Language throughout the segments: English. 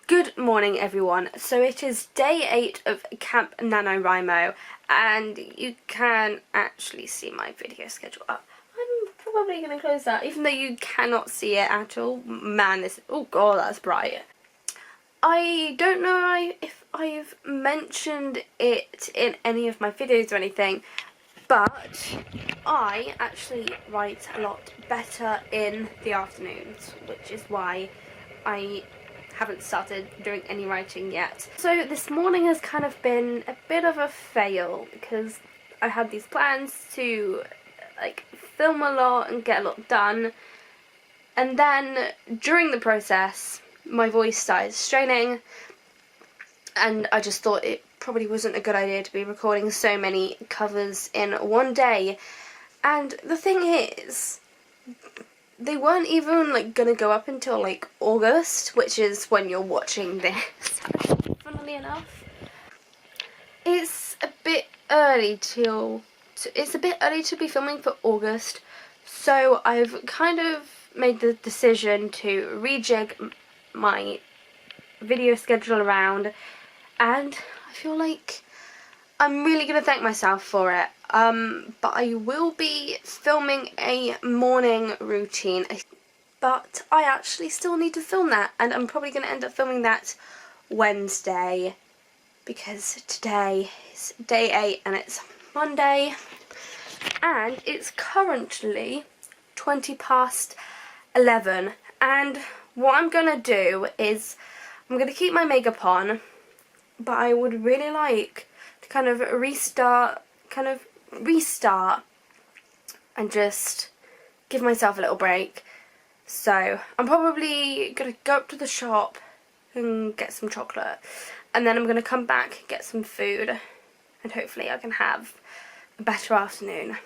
Good morning, everyone. So it is day 8 of Camp NaNoWriMo, and you can actually see my video schedule up. I'm probably going to close that, even though you cannot see it at all. Man, this... oh god, that's bright. I don't know if I've mentioned it in any of my videos or anything, but I actually write a lot better in the afternoons, which is why I haven't started doing any writing yet. So this morning has kind of been a bit of a fail because I had these plans to film a lot and get a lot done, and then during the process my voice started straining and I just thought it probably wasn't a good idea to be recording so many covers in one day. And the thing is, they weren't even gonna go up until August, which is when you're watching this. Funnily enough, it's a bit early to be filming for August, so I've kind of made the decision to rejig my video schedule around, and I feel like I'm really going to thank myself for it. But I will be filming a morning routine, but I actually still need to film that, and I'm probably going to end up filming that Wednesday, because today is day 8 and it's Monday, and it's currently 11:20, and what I'm going to do is I'm going to keep my makeup on, but I would really like to kind of restart and just give myself a little break. So I'm probably going to go up to the shop and get some chocolate, and then I'm going to come back, get some food, and hopefully I can have a better afternoon.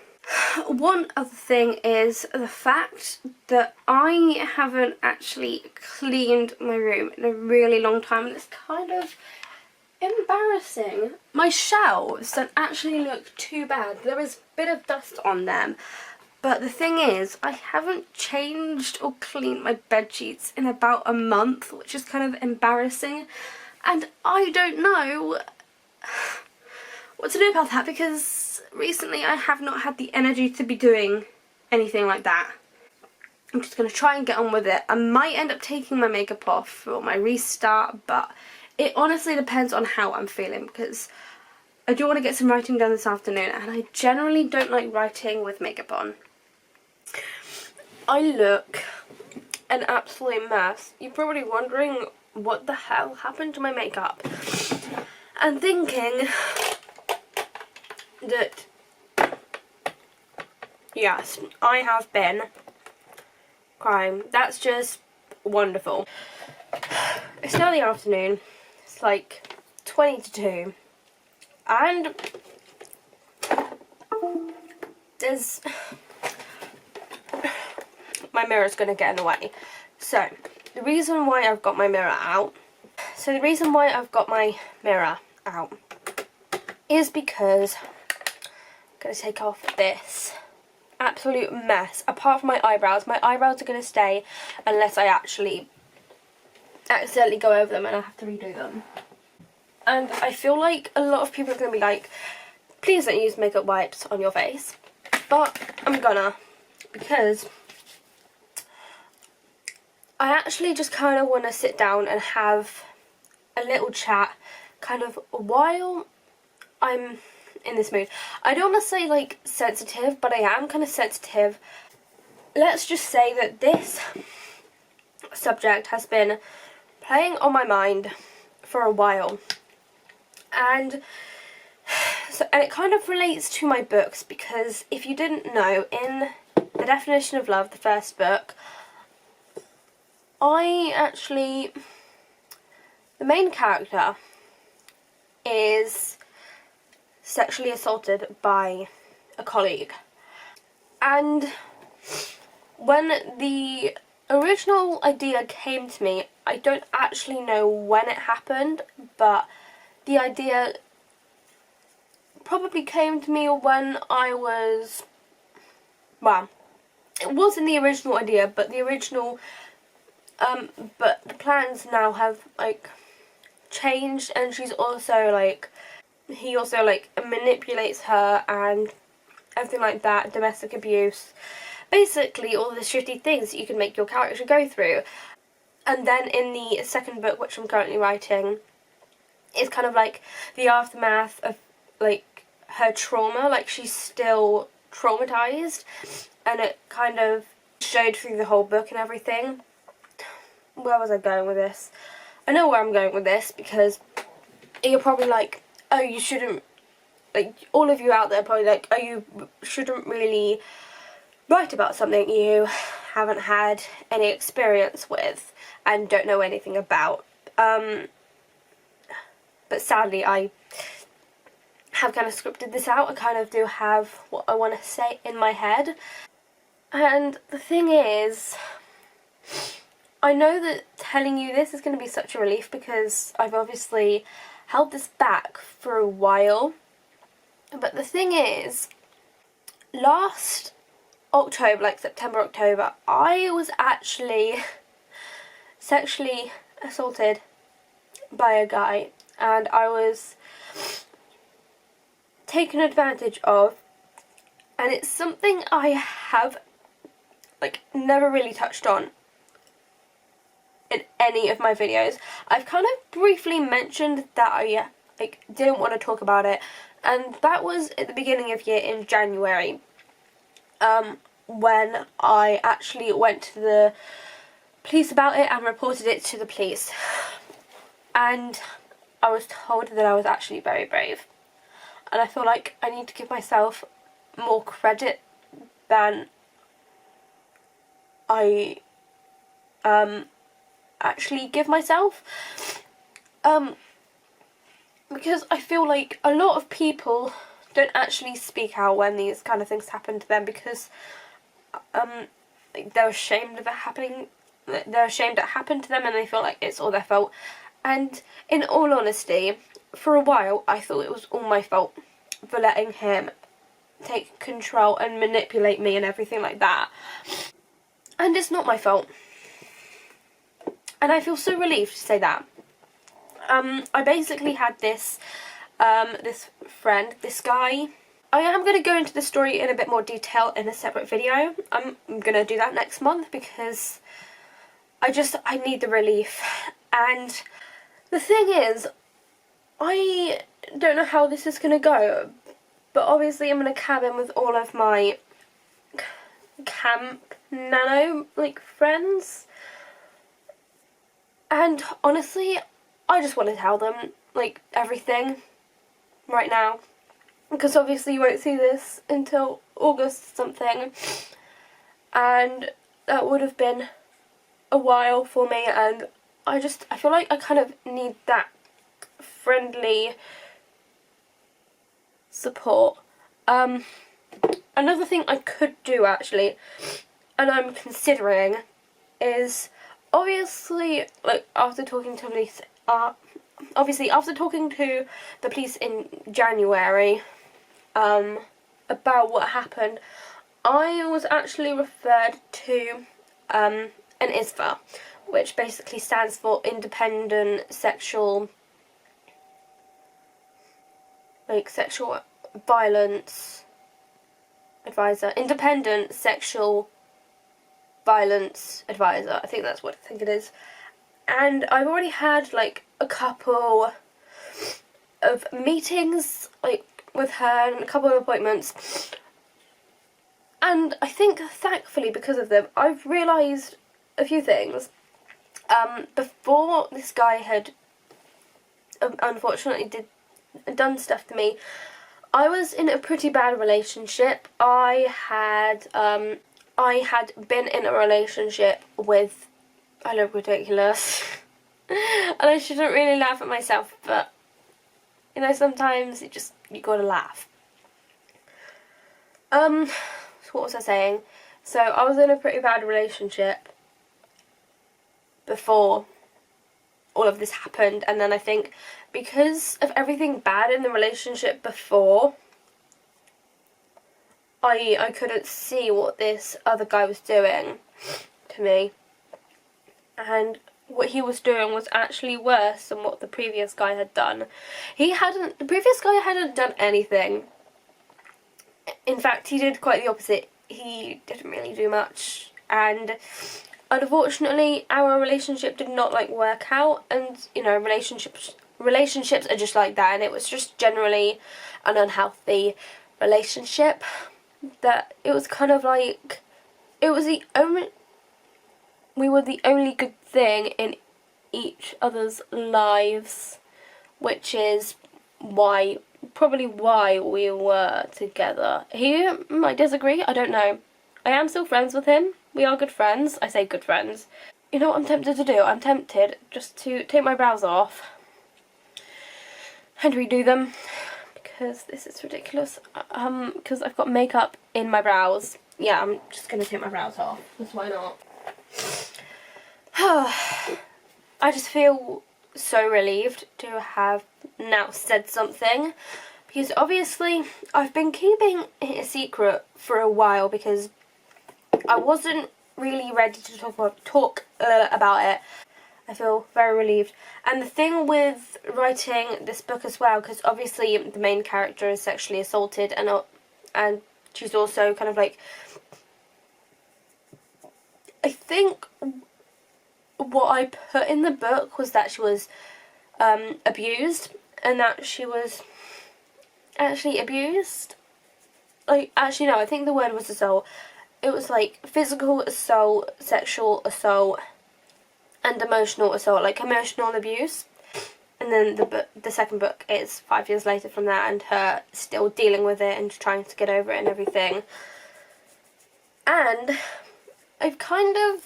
One other thing is the fact that I haven't actually cleaned my room in a really long time, and it's kind of embarrassing. My shelves don't actually look too bad. There is a bit of dust on them, but the thing is, I haven't changed or cleaned my bed sheets in about a month, which is kind of embarrassing, and I don't know what to do about that, because recently I have not had the energy to be doing anything like that. I'm just going to try and get on with it. I might end up taking my makeup off for my restart, but it honestly depends on how I'm feeling, because I do want to get some writing done this afternoon, and I generally don't like writing with makeup on. I look an absolute mess. You're probably wondering what the hell happened to my makeup, and thinking that, yes, I have been crying. That's just wonderful. It's now the afternoon. It's like 20 to 2, and there's my mirror's gonna get in the way. So the reason why I've got my mirror out is because I'm gonna take off this absolute mess. Apart from my eyebrows are gonna stay unless I actually accidentally go over them and I have to redo them. And I feel like a lot of people are going to be like, please don't use makeup wipes on your face, but I'm gonna, because I actually just kind of want to sit down and have a little chat kind of while I'm in this mood. I don't want to say sensitive, but I am kind of sensitive. Let's just say that this subject has been playing on my mind for a while, and it kind of relates to my books, because if you didn't know, in The Definition of Love, the first book, the main character is sexually assaulted by a colleague, and when the original idea came to me, I don't actually know when it happened, but the idea probably came to me when I was, well, it wasn't the original idea, but the original But the plans now have like changed, and she's also like, he also like manipulates her and everything like that, domestic abuse, basically all the shitty things that you can make your character go through. And then in the second book, which I'm currently writing, it's kind of like the aftermath of like her trauma, like she's still traumatized, and it kind of showed through the whole book and everything. Where was I going with this? I know where I'm going with this, because you're probably like, oh, you shouldn't, like, all of you out there are probably like, oh, you shouldn't really write about something you haven't had any experience with and don't know anything about. But sadly, I have kind of scripted this out. I kind of do have what I want to say in my head. And the thing is, I know that telling you this is going to be such a relief, because I've obviously held this back for a while. But the thing is, last October, like September, October, I was actually sexually assaulted by a guy, and I was taken advantage of, and it's something I have like never really touched on in any of my videos. I've kind of briefly mentioned that I like didn't want to talk about it, and that was at the beginning of year in January, when I actually went to the police about it and reported it to the police. And I was told that I was actually very brave. And I feel like I need to give myself more credit than I actually give myself. Because I feel like a lot of people don't actually speak out when these kind of things happen to them, because they're ashamed of it happening. They're ashamed it happened to them, and they feel like it's all their fault. And in all honesty, for a while I thought it was all my fault for letting him take control and manipulate me and everything like that. And it's not my fault. And I feel so relieved to say that. I basically had this this friend, this guy. I am going to go into the story in a bit more detail in a separate video. I'm going to do that next month, because I need the relief. And the thing is, I don't know how this is going to go, but obviously I'm going to cabin with all of my camp nano like friends, and honestly I just want to tell them like everything right now, because obviously you won't see this until August something, and that would have been a while for me, and I feel like I kind of need that friendly support. Another thing I could do actually, and I'm considering, is obviously like after talking to police, after talking to the police in January about what happened, I was actually referred to an ISVA, which basically stands for Independent Sexual Violence Advisor. Independent Sexual Violence Advisor. I think that's what I think it is. And I've already had like a couple of meetings like with her and a couple of appointments. And I think thankfully because of them, I've realised a few things. Before this guy had unfortunately done stuff to me, I was in a pretty bad relationship. I had been in a relationship with, I look ridiculous, and I shouldn't really laugh at myself, but you know, sometimes you gotta laugh. So what was I saying? So I was in a pretty bad relationship before all of this happened, and then I think because of everything bad in the relationship before, I couldn't see what this other guy was doing to me. and what he was doing was actually worse than what the previous guy had done. The previous guy hadn't done anything. In fact, he did quite the opposite. He didn't really do much, and unfortunately our relationship did not work out. And you know, relationships are just like that, and it was just generally an unhealthy relationship. That it was kind of like, it was the only, we were the only good thing in each other's lives, which is probably why we were together. He might disagree, I don't know. I am still friends with him. We are good friends. I say good friends. You know what I'm tempted to do? I'm tempted just to take my brows off and redo them, because this is ridiculous. Because I've got makeup in my brows. Yeah, I'm just gonna take my brows off, because why not? I just feel so relieved to have now said something, because obviously I've been keeping it a secret for a while because I wasn't really ready to talk about it. I feel very relieved. And the thing with writing this book as well, because obviously the main character is sexually assaulted, and she's also kind of like, I think what I put in the book was that she was abused, and that she was actually abused. Actually no, I think the word was assault. It was physical assault, sexual assault, and emotional assault, emotional abuse. And then the second book is 5 years later from that, and her still dealing with it and trying to get over it and everything. And I've kind of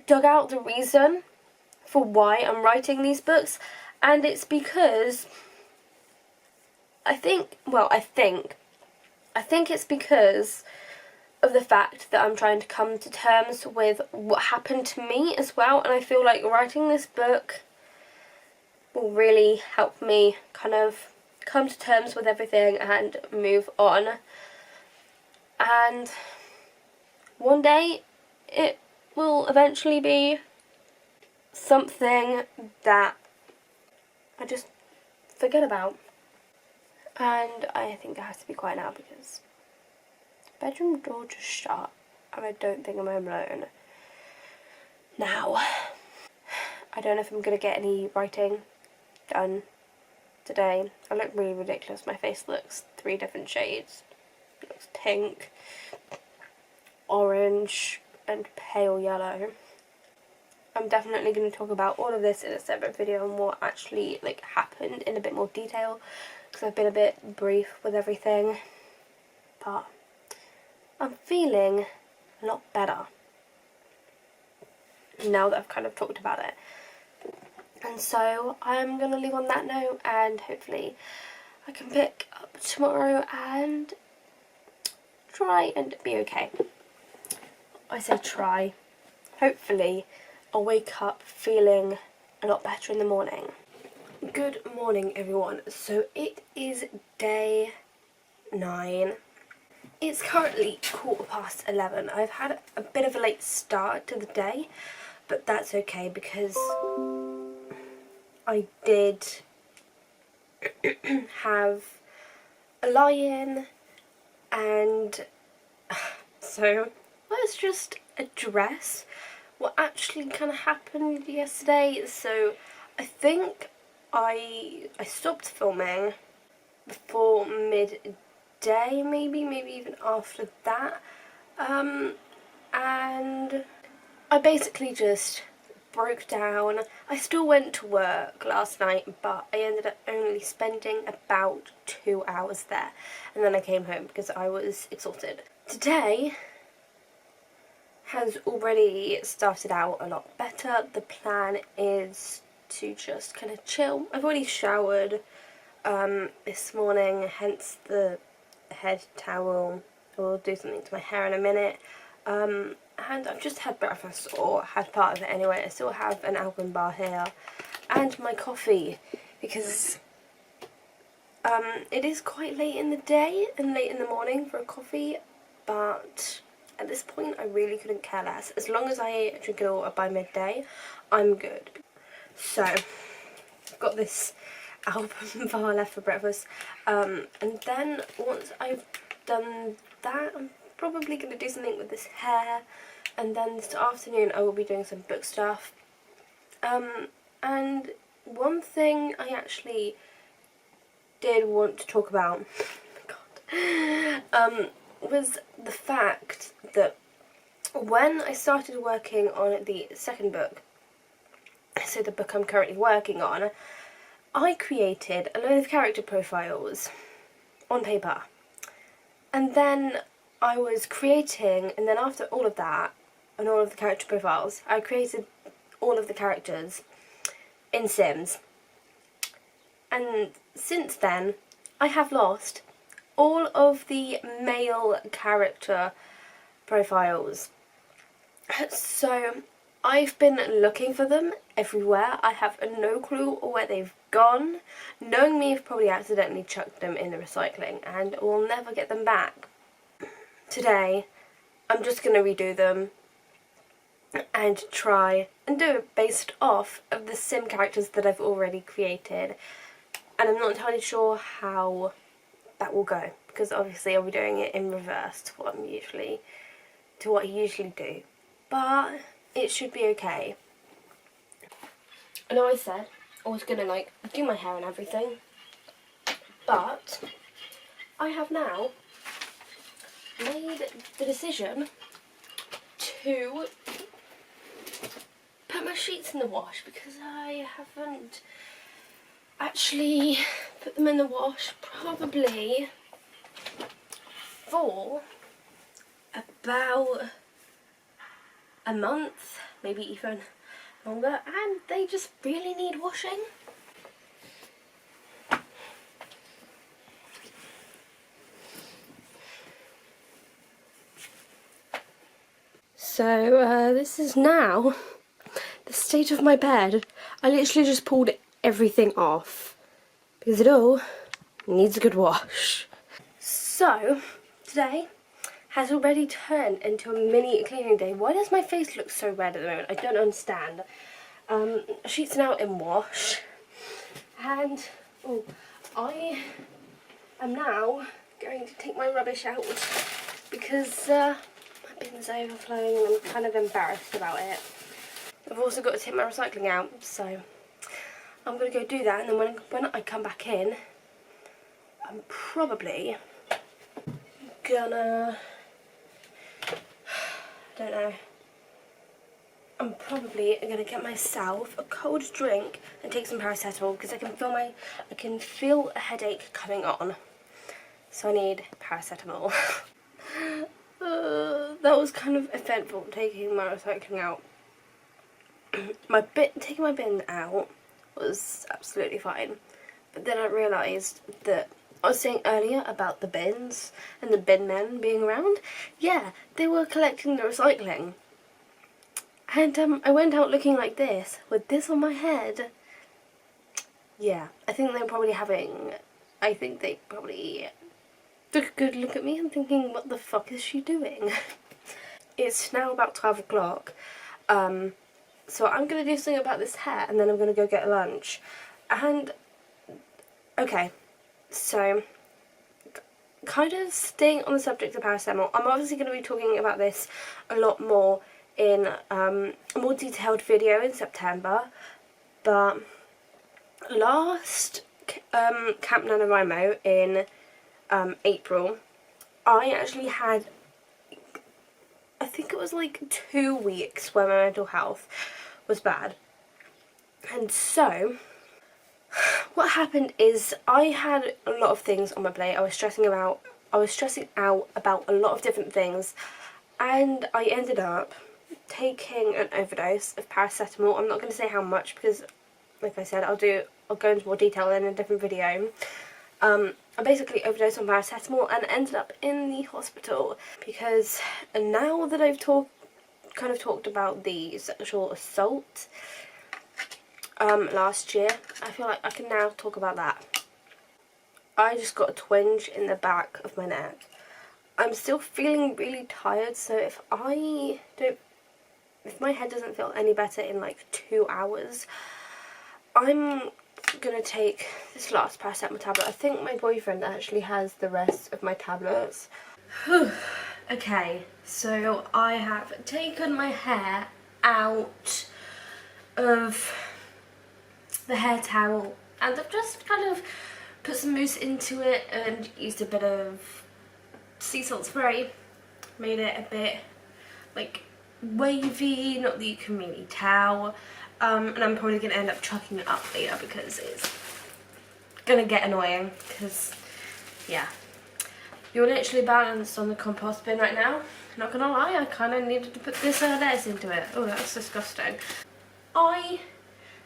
dug out the reason for why I'm writing these books, and it's because I think it's because of the fact that I'm trying to come to terms with what happened to me as well, and I feel like writing this book will really help me kind of come to terms with everything and move on. And one day it will eventually be something that I just forget about. And I think it has to be quiet now because the bedroom door just shut and I don't think I'm home alone. Now, I don't know if I'm going to get any writing done today. I look really ridiculous. My face looks 3 different shades. It looks pink, orange, and pale yellow. I'm definitely going to talk about all of this in a separate video and what actually happened in a bit more detail, because I've been a bit brief with everything, but I'm feeling a lot better now that I've kind of talked about it. And so I'm going to leave on that note, and hopefully I can pick up tomorrow and try and be okay. I say try. Hopefully I'll wake up feeling a lot better in the morning. Good morning everyone. So it is day 9. It's currently 11:15. I've had a bit of a late start to the day, but that's okay because I did have a lie-in, and so let's just address what actually kind of happened yesterday. So I think I stopped filming before midday, maybe even after that, and I basically just broke down. I still went to work last night, but I ended up only spending about 2 hours there, and then I came home because I was exhausted. Today has already started out a lot better. The plan is to just kind of chill. I've already showered this morning, hence the head towel. I will do something to my hair in a minute. And I've just had breakfast, or had part of it anyway. I still have an almond bar here, and my coffee, because it is quite late in the day and late in the morning for a coffee, but At this point, I really couldn't care less. As long as I drink it all by midday, I'm good. So, I've got this album bar left for breakfast. And then once I've done that, I'm probably going to do something with this hair. And then this afternoon, I will be doing some book stuff. And one thing I actually did want to talk about was the fact that when I started working on the second book, so the book I'm currently working on, I created a load of character profiles on paper. And then I was creating, and then after all of that, and all of the character profiles, I created all of the characters in Sims. And since then, I have lost all of the male character profiles. So I've been looking for them everywhere. I have no clue where they've gone. Knowing me, I've probably accidentally chucked them in the recycling and will never get them back. Today, I'm just going to redo them and try and do it based off of the sim characters that I've already created. And I'm not entirely sure how that will go, because obviously I'll be doing it in reverse to what I usually do. But it should be okay. I know I said I was gonna like do my hair and everything, but I have now made the decision to put my sheets in the wash, because I haven't actually put them in the wash probably for about a month, maybe even longer, and they just really need washing. So this is now the state of my bed. I literally just pulled everything off because it all needs a good wash. So today has already turned into a mini cleaning day. Why does my face look so red at the moment? I don't understand. Sheets now in wash, and I am now going to take my rubbish out because my bin's overflowing and I'm kind of embarrassed about it. I've also got to take my recycling out, so I'm going to go do that, and then when I come back in, I'm probably gonna, I don't know, I'm probably gonna get myself a cold drink and take some paracetamol, because I can feel a headache coming on, so I need paracetamol. That was kind of eventful, taking my recycling out. Taking my bin out was absolutely fine, but then I realised that I was saying earlier about the bins and the bin men being around. Yeah, they were collecting the recycling, and I went out looking like this with this on my head. Yeah, I think they probably took a good look at me and thinking, what the fuck is she doing? It's now about 12 o'clock. So I'm going to do something about this hair, and then I'm going to go get lunch. And, okay, so, kind of staying on the subject of paracetamol, I'm obviously going to be talking about this a lot more in a more detailed video in September, but last Camp NaNoWriMo in April, I actually had, I think it was like 2 weeks where my mental health was bad. And so what happened is I had a lot of things on my plate. I was stressing out about a lot of different things, and I ended up taking an overdose of paracetamol. I'm not going to say how much because, like I said, I'll go into more detail in a different video. I basically overdosed on paracetamol and ended up in the hospital because now that I've kind of talked about the sexual assault last year, I feel like I can now talk about that. I just got a twinge in the back of my neck. I'm still feeling really tired, so if my head doesn't feel any better in like 2 hours, I'm gonna take this last paracetamol tablet. I think my boyfriend actually has the rest of my tablets. Okay, so I have taken my hair out of the hair towel and I've just kind of put some mousse into it and used a bit of sea salt spray. Made it a bit like wavy, not that you can really tell. And I'm probably going to end up chucking it up later because it's going to get annoying because, yeah. You're literally balanced on the compost bin right now. Not going to lie, I kind of needed to put this lettuce into it. Oh, that's disgusting. I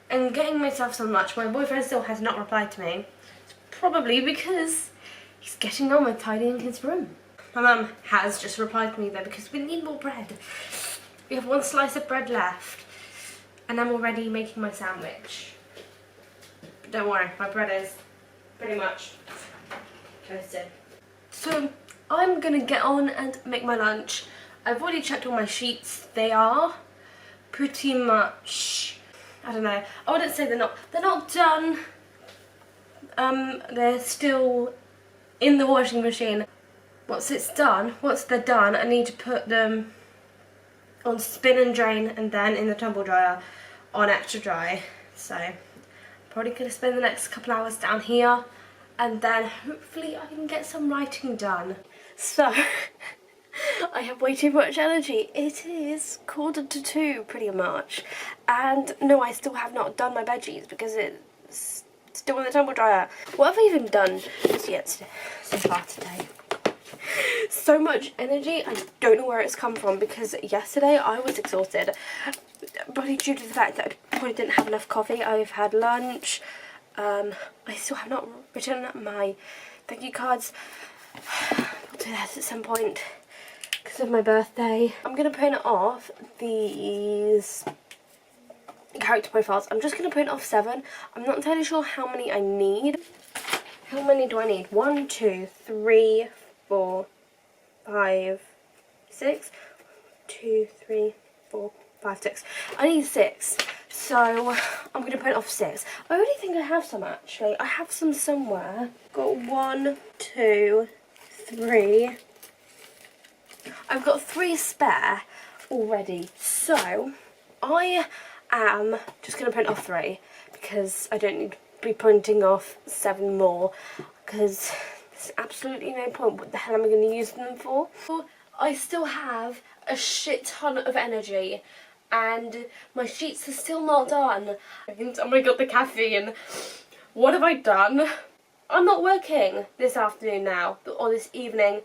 am getting myself some lunch. My boyfriend still has not replied to me. It's probably because he's getting on with tidying his room. My mum has just replied to me though because we need more bread. We have one slice of bread left. And I'm already making my sandwich. But don't worry, my bread is pretty much toasted. So I'm gonna get on and make my lunch. I've already checked all my sheets. They are pretty much, I don't know, I wouldn't say they're not done. They're still in the washing machine. Once they're done, I need to put them on spin and drain and then in the tumble dryer on extra dry. So I'm probably going to spend the next couple hours down here and then hopefully I can get some writing done. So I have way too much energy. It is 1:45 pretty much, and no, I still have not done my bed sheets because it's still in the tumble dryer. What have I even done so far today? So much energy, I don't know where it's come from because yesterday I was exhausted, probably due to the fact that I probably didn't have enough coffee. I've had lunch, I still have not written my thank you cards. I'll do that at some point because of my birthday. I'm going to print off these character profiles. I'm just going to print off 7. I'm not entirely sure how many I need. How many do I need? 1, 2, 3, 4, 5, 6. 2, 3, 4, 5, 6. I need 6. So I'm going to print off 6. I already think I have some actually. I have some somewhere. Got 1, 2, 3. I've got 3 spare already. So I am just going to print off 3 because I don't need to be printing off 7 more because there's absolutely no point. What the hell am I going to use them for? I still have a shit ton of energy and my sheets are still not done. Oh my god, the caffeine. What have I done? I'm not working this afternoon now, or this evening.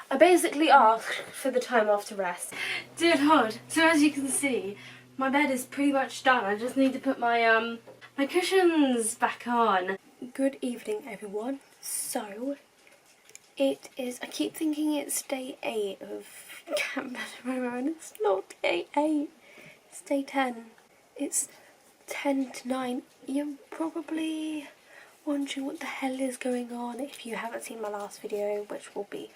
I basically asked for the time off to rest. Dear Lord, so as you can see, my bed is pretty much done. I just need to put my my cushions back on. Good evening, everyone. So, it is, I keep thinking it's day 8 of Camp NaNoWriMo, and it's not day 8. It's day 10. It's 10 to 9. You're probably wondering what the hell is going on if you haven't seen my last video, which will be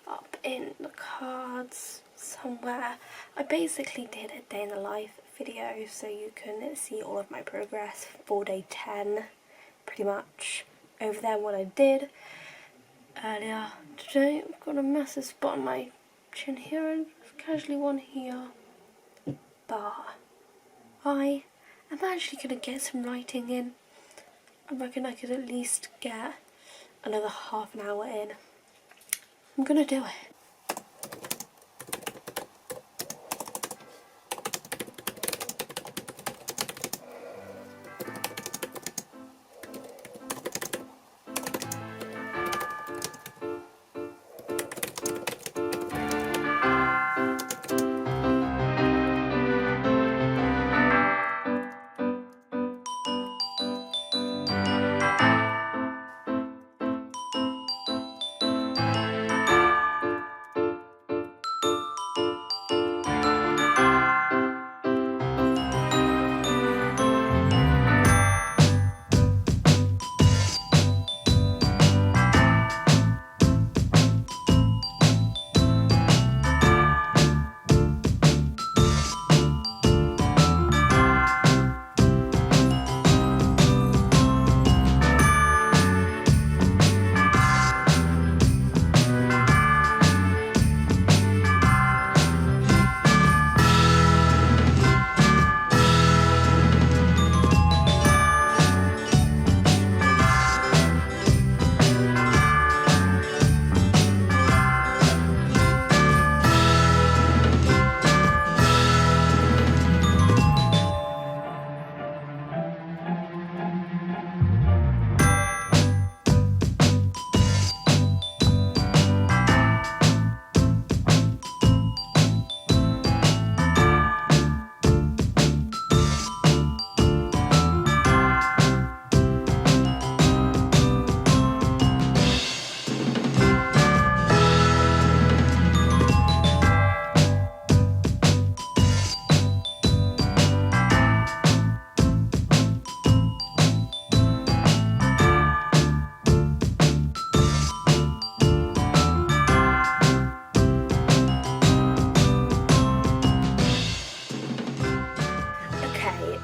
up in the cards somewhere. I basically did a day in the life video so you can see all of my progress for day 10 pretty much. Over there what I did earlier today. I've got a massive spot on my chin here and casually one here, but I am actually going to get some writing in. I reckon I could at least get another half an hour in. I'm gonna do it.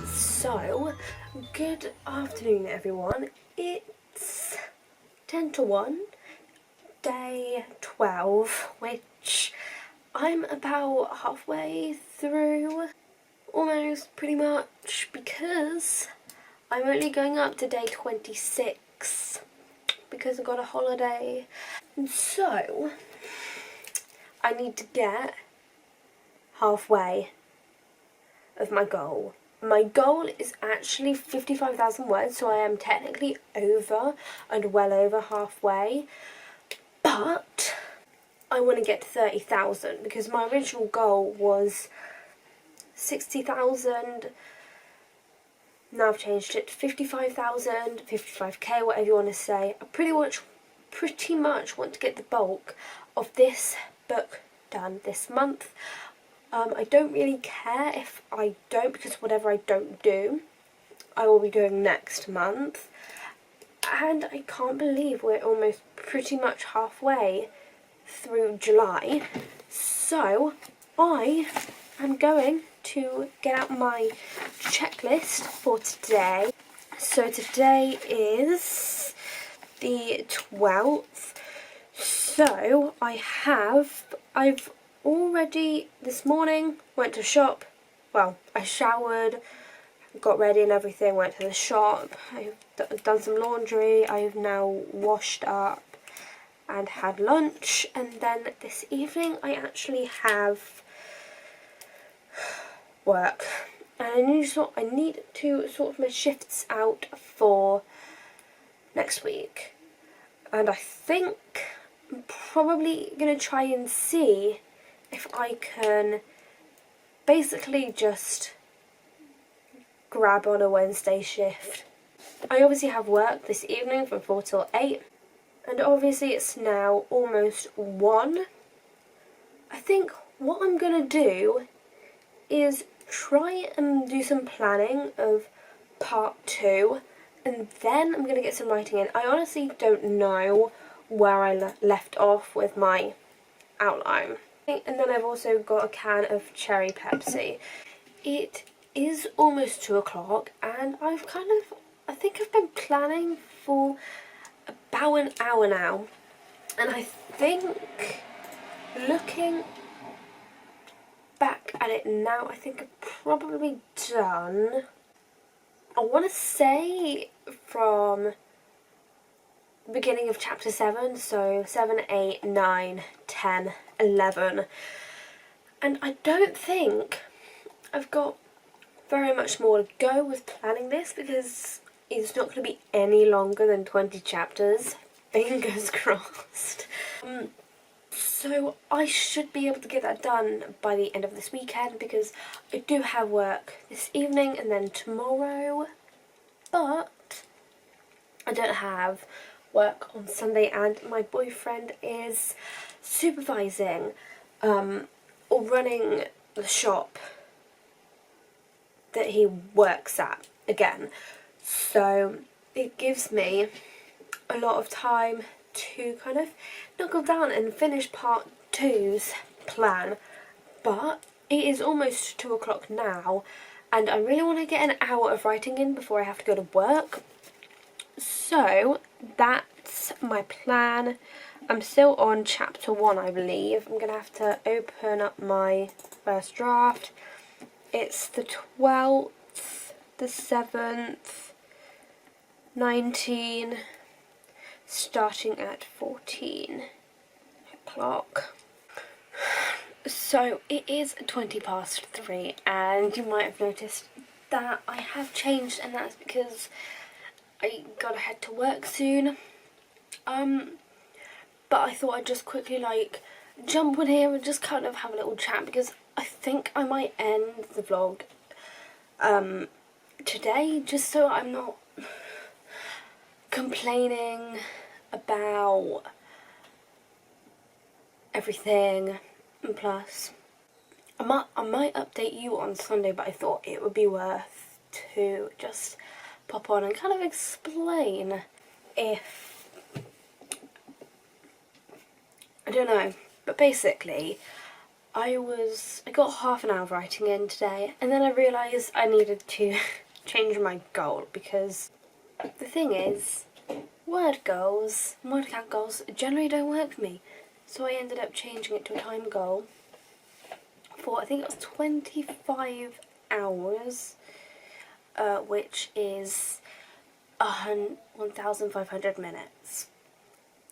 So, good afternoon everyone. It's 10 to 1, day 12, which I'm about halfway through, almost pretty much, because I'm only going up to day 26 because I got a holiday. And so, I need to get halfway of my goal. My goal is actually 55,000 words, so I am technically over and well over halfway, but I want to get to 30,000 because my original goal was 60,000. Now I've changed it to 55,000, 55k, whatever you want to say. I pretty much want to get the bulk of this book done this month. I don't really care if I don't, because whatever I don't do, I will be doing next month. And I can't believe we're almost pretty much halfway through July. So I am going to get out my checklist for today. So today is the 12th. So I've already this morning went to shop. Well, I showered, got ready and everything, went to the shop. I've done some laundry. I've now washed up and had lunch, and then this evening I actually have work, and I need to sort my shifts out for next week, and I think I'm probably gonna try and see if I can basically just grab on a Wednesday shift. I obviously have work this evening from 4 till 8, and obviously it's now almost 1. I think what I'm gonna do is try and do some planning of part 2, and then I'm gonna get some writing in. I honestly don't know where I left off with my outline. And then I've also got a can of cherry Pepsi. It is almost 2 o'clock, and I think I've been planning for about an hour now, and I think, looking back at it now, I think I'm probably done. I want to say from the beginning of chapter 7, so 7, 8, 9, 10, 11, and I don't think I've got very much more to go with planning this, because it's not going to be any longer than 20 chapters, fingers crossed. So I should be able to get that done by the end of this weekend, because I do have work this evening and then tomorrow, but I don't have work on Sunday, and my boyfriend is supervising or running the shop that he works at again, so it gives me a lot of time to kind of knuckle down and finish part 2's plan. But it is almost 2 o'clock now, and I really want to get an hour of writing in before I have to go to work. So that's my plan. I'm still on chapter 1, I believe. I'm going to have to open up my first draft. It's the 12th, the 7th, 19, starting at 14 o'clock. So it is 20 past 3, and you might have noticed that I have changed, and that's because I gotta head to work soon. But I thought I'd just quickly jump on here and just kind of have a little chat, because I think I might end the vlog today, just so I'm not complaining about everything. And plus, I might update you on Sunday, but I thought it would be worth to just pop on and kind of explain if, I don't know, but basically I got half an hour of writing in today, and then I realised I needed to change my goal, because the thing is, word count goals generally don't work for me. So I ended up changing it to a time goal for, I think it was 25 hours, which is 1,500 minutes.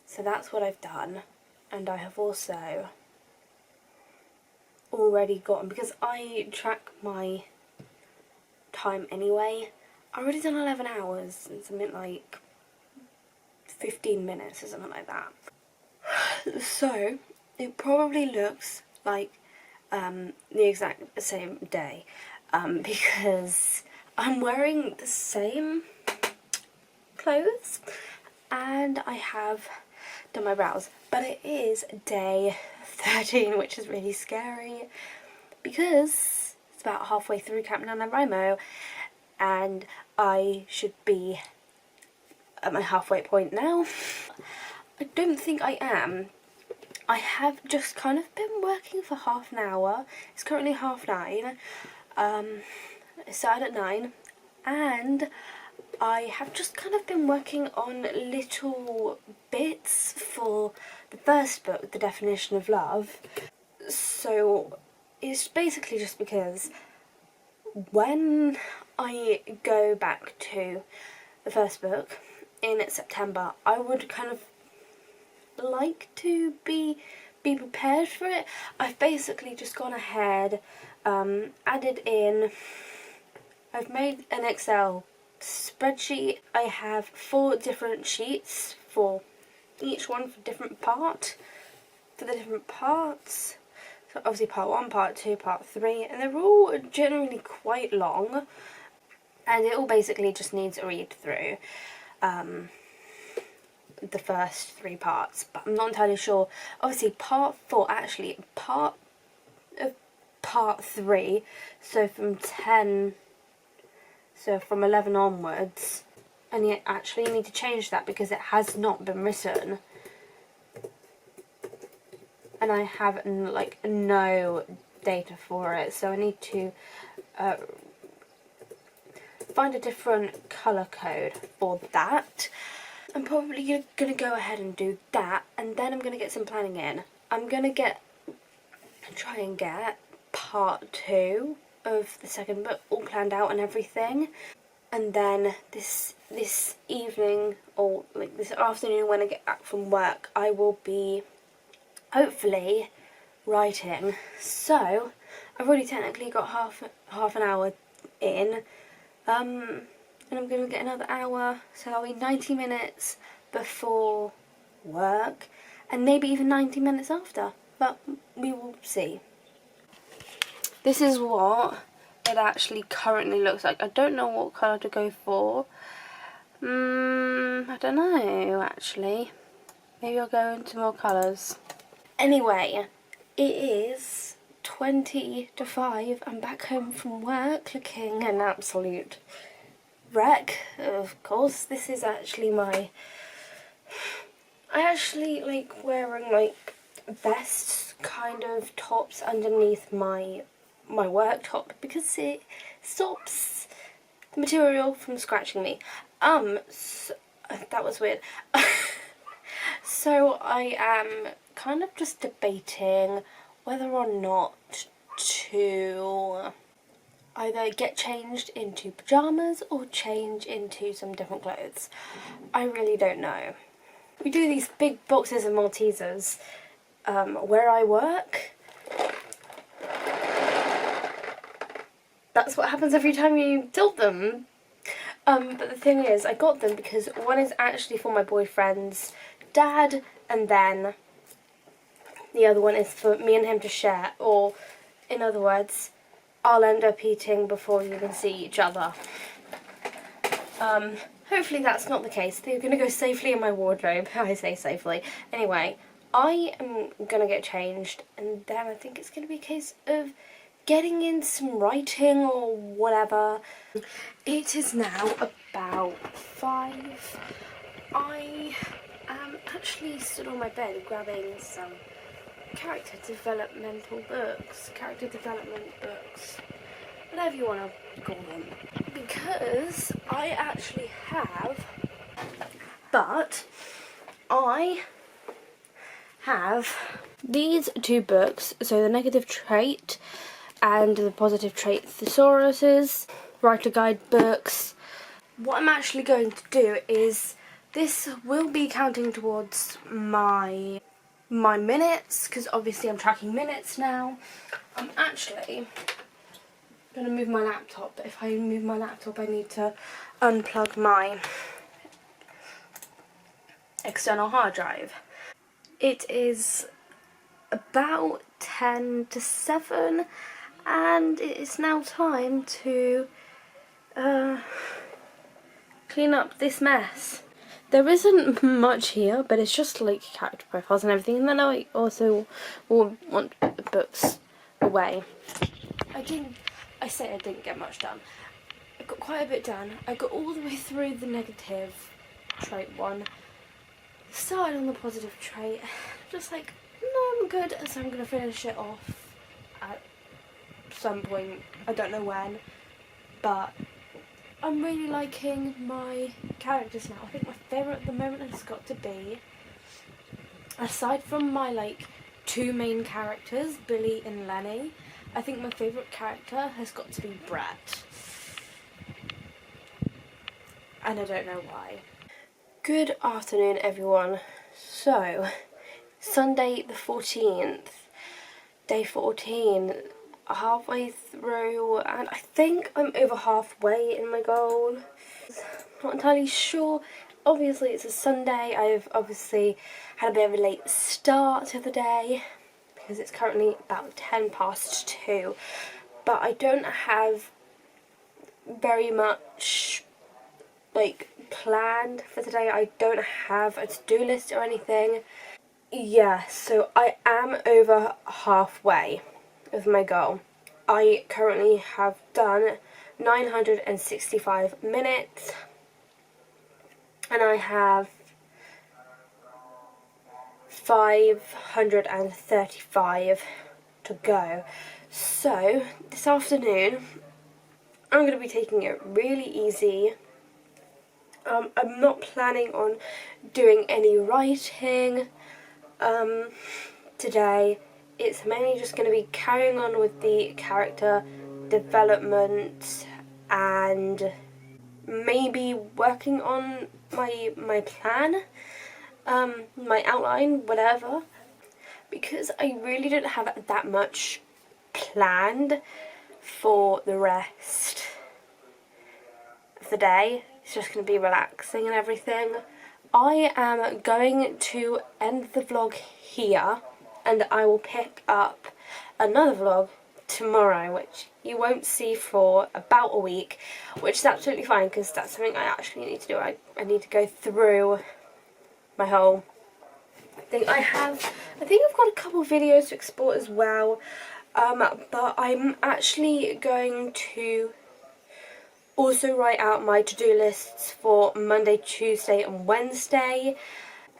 So that's what I've done, and I have also already gotten, because I track my time anyway, I've already done 11 hours and something like 15 minutes or something like that. So it probably looks like the exact same day, because I'm wearing the same clothes and I have done my brows, but it is day 13, which is really scary because it's about halfway through Camp NaNoWriMo and I should be at my halfway point now. I don't think I am. I have just kind of been working for half an hour. It's currently 9:30. It started at 9, and I have just kind of been working on little bits for the first book, The Definition of Love. So it's basically just because when I go back to the first book in September, I would kind of like to be prepared for it. I've basically just gone ahead, added in, I've made an Excel spreadsheet. I have 4 different sheets for each one for different part, for the different parts. So obviously part 1, part 2, part 3, and they're all generally quite long, and it all basically just needs a read through. The first 3 parts, but I'm not entirely sure. Obviously part 4, actually part 3, so from 11 onwards, and you actually need to change that because it has not been written, and I have like no data for it, so I need to find a different colour code for that. I'm probably going to go ahead and do that, and then I'm going to get some planning in. I'm going to try and get part 2 of the second book all planned out and everything, and then this evening, or like this afternoon when I get back from work, I will be hopefully writing. So I've already technically got half an hour in, and I'm going to get another hour, so that'll be 90 minutes before work, and maybe even 90 minutes after, but we will see. This is what it actually currently looks like. I don't know what colour to go for. I don't know, actually. Maybe I'll go into more colours. Anyway, it is 20 to 5. I'm back home from work looking an absolute wreck, of course. This is actually I actually like wearing like vests kind of tops underneath my work top because it stops the material from scratching me. So, that was weird. So I am kind of just debating whether or not to either get changed into pyjamas or change into some different clothes. I really don't know. We do these big boxes of Maltesers where I work. That's what happens every time you tilt them. But the thing is, I got them because one is actually for my boyfriend's dad, and then the other one is for me and him to share, or in other words, I'll end up eating before we even see each other. Hopefully that's not the case. They're going to go safely in my wardrobe. I say safely. Anyway, I am going to get changed, and then I think it's going to be a case of getting in some writing or whatever. It is now about 5. I am actually stood on my bed grabbing some character developmental books, whatever you want to call them, because I actually have, but I have these two books, so the negative trait and the positive trait thesauruses, writer guide books. What I'm actually going to do is, this will be counting towards my minutes, because obviously I'm tracking minutes now. I'm actually going to move my laptop, but if I move my laptop I need to unplug my external hard drive. It is about 10 to 7 and it is now time to clean up this mess. There isn't much here, but it's just like character profiles and everything, and then I also will want to put the books away. I didn't get much done. I got quite a bit done. I got all the way through the negative trait one, started on the positive trait, just like, no, I'm good, so I'm going to finish it off at some point, I don't know when, but I'm really liking my characters now. I think my favourite at the moment has got to be, aside from my like two main characters, Billy and Lenny, I think my favourite character has got to be Brett. And I don't know why. Good afternoon everyone. So, Sunday the 14th, day 14, halfway through, and I think I'm over halfway in my goal. Not entirely sure. Obviously it's a Sunday. I've obviously had a bit of a late start to the day because it's currently about 10 past 2, but I don't have very much like planned for today. I don't have a to-do list or anything. Yeah, so I am over halfway of my goal. I currently have done 965 minutes and I have 535 to go. So this afternoon I'm going to be taking it really easy. I'm not planning on doing any writing today. It's mainly just going to be carrying on with the character development and maybe working on my plan, my outline, whatever, because I really don't have that much planned for the rest of the day. It's just going to be relaxing and everything. I am going to end the vlog here, and I will pick up another vlog tomorrow, which you won't see for about a week, which is absolutely fine because that's something I actually need to do. I need to go through my whole thing. I think I've got a couple of videos to export as well, but I'm actually going to also write out my to-do lists for Monday, Tuesday and Wednesday.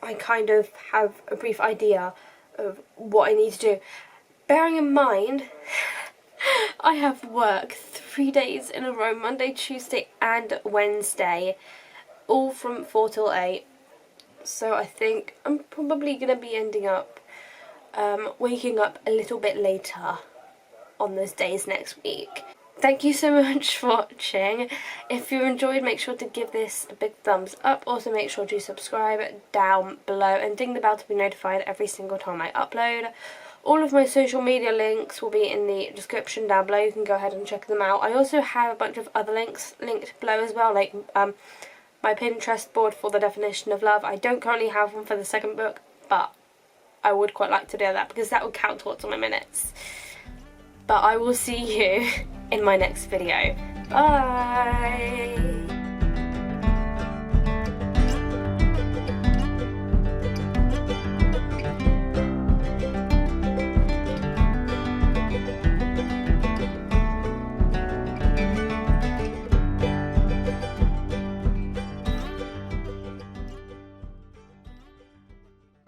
I kind of have a brief idea of what I need to do. Bearing in mind, I have work 3 days in a row, Monday, Tuesday and Wednesday, all from 4 till 8. So I think I'm probably going to be ending up waking up a little bit later on those days next week. Thank you so much for watching. If you enjoyed, make sure to give this a big thumbs up. Also make sure to subscribe down below and ding the bell to be notified every single time I upload. All of my social media links will be in the description down below. You can go ahead and check them out. I also have a bunch of other links linked below as well, like my Pinterest board for the definition of love. I don't currently have one for the second book, but I would quite like to do that because that would count towards all my minutes. But I will see you in my next video. Bye!